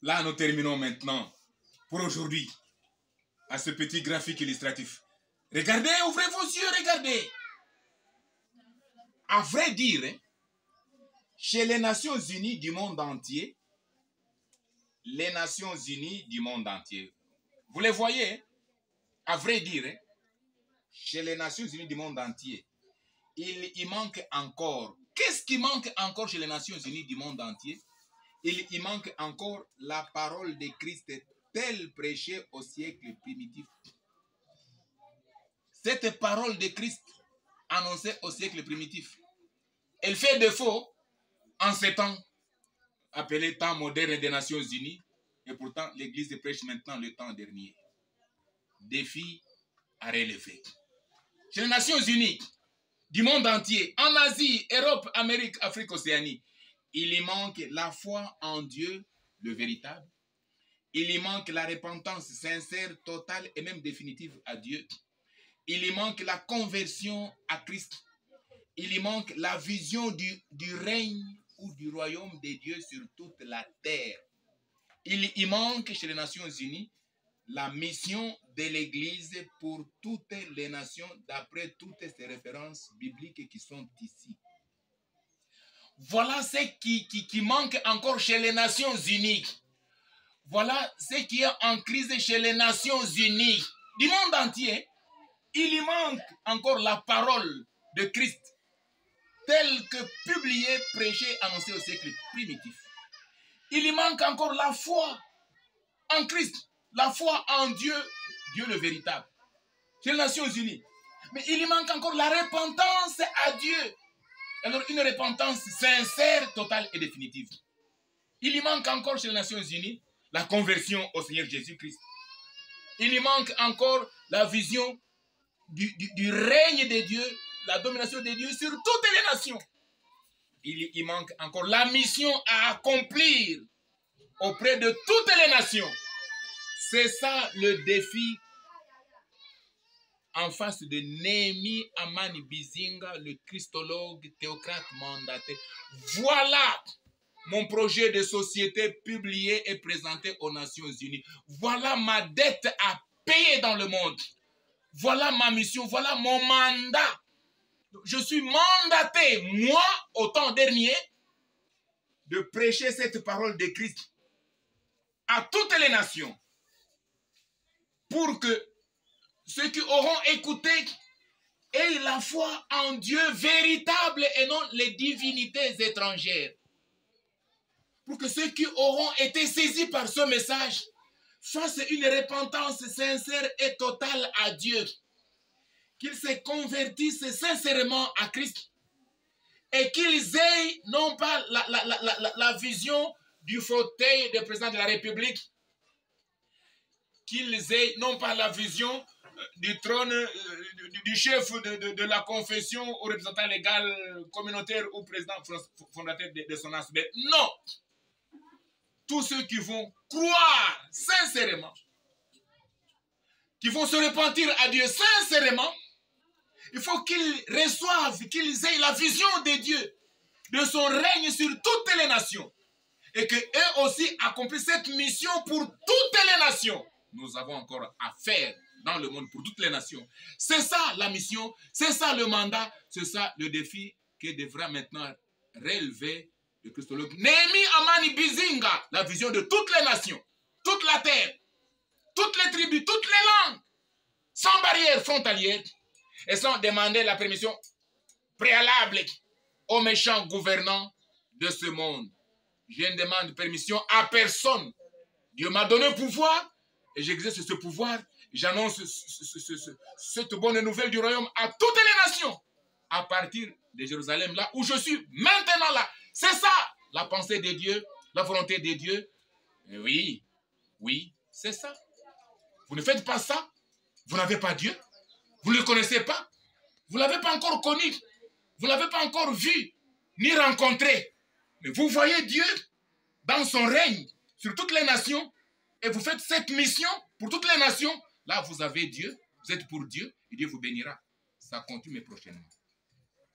Là, nous terminons maintenant, pour aujourd'hui, à ce petit graphique illustratif. Regardez, ouvrez vos yeux, regardez. À vrai dire, hein, chez les Nations Unies du monde entier, les Nations Unies du monde entier, vous les voyez, hein, à vrai dire, hein, chez les Nations Unies du monde entier, il y manque encore. Qu'est-ce qui manque encore chez les Nations Unies du monde entier? Il y manque encore la parole de Christ telle prêchée au siècle primitif. Cette parole de Christ annoncée au siècle primitif, elle fait défaut en ces temps appelés temps moderne des Nations Unies, et pourtant l'Église prêche maintenant le temps dernier. Défi à relever. Chez les Nations Unies du monde entier, en Asie, Europe, Amérique, Afrique, Océanie, il y manque la foi en Dieu, le véritable. Il y manque la repentance sincère, totale et même définitive à Dieu. Il y manque la conversion à Christ. Il y manque la vision du règne ou du royaume de Dieu sur toute la terre. Il y manque chez les Nations Unies la mission de l'Église pour toutes les nations d'après toutes ces références bibliques qui sont ici. Voilà ce qui manque encore chez les Nations Unies. Voilà ce qui est en crise chez les Nations Unies du monde entier. Il y manque encore la parole de Christ telle que publiée, prêchée, annoncée au siècle primitif. Il y manque encore la foi en Christ, la foi en Dieu, Dieu le véritable, chez les Nations Unies. Mais il y manque encore la repentance à Dieu. Alors une repentance sincère, totale et définitive. Il y manque encore chez les Nations Unies la conversion au Seigneur Jésus-Christ. Il y manque encore la vision du règne de Dieu, la domination de Dieu sur toutes les nations. Il y manque encore la mission à accomplir auprès de toutes les nations. C'est ça le défi en face de Néhémie Amani Bizinga, le christologue théocrate mandaté. Voilà mon projet de société publié et présenté aux Nations Unies. Voilà ma dette à payer dans le monde. Voilà ma mission, voilà mon mandat. Je suis mandaté, moi, au temps dernier, de prêcher cette parole de Christ à toutes les nations. Pour que ceux qui auront écouté aient la foi en Dieu véritable et non les divinités étrangères. Pour que ceux qui auront été saisis par ce message fassent une repentance sincère et totale à Dieu. Qu'ils se convertissent sincèrement à Christ et qu'ils aient non pas la vision du fauteuil de président de la République, qu'ils aient non pas la vision du trône du chef de la confession ou représentant légal communautaire ou président fondateur de son assemblée. Non! Tous ceux qui vont croire sincèrement, qui vont se repentir à Dieu sincèrement, il faut qu'ils reçoivent, qu'ils aient la vision de Dieu, de son règne sur toutes les nations. Et qu'eux aussi accomplissent cette mission pour toutes les nations. Nous avons encore à faire dans le monde pour toutes les nations. C'est ça la mission, c'est ça le mandat, c'est ça le défi que devra maintenant relever le christologue Néhémie Amani Bizinga, la vision de toutes les nations, toute la terre, toutes les tribus, toutes les langues, sans barrière frontalière, et sans demander la permission préalable aux méchants gouvernants de ce monde. Je ne demande permission à personne. Dieu m'a donné un pouvoir et j'exerce ce pouvoir. J'annonce cette bonne nouvelle du royaume à toutes les nations à partir de Jérusalem, là où je suis maintenant là. C'est ça la pensée de Dieu, la volonté de Dieu. Et oui, oui, c'est ça. Vous ne faites pas ça, vous n'avez pas Dieu. Vous ne le connaissez pas. Vous ne l'avez pas encore connu. Vous ne l'avez pas encore vu, ni rencontré. Mais vous voyez Dieu dans son règne sur toutes les nations. Et vous faites cette mission pour toutes les nations. Là, vous avez Dieu. Vous êtes pour Dieu. Et Dieu vous bénira. Ça continue prochainement.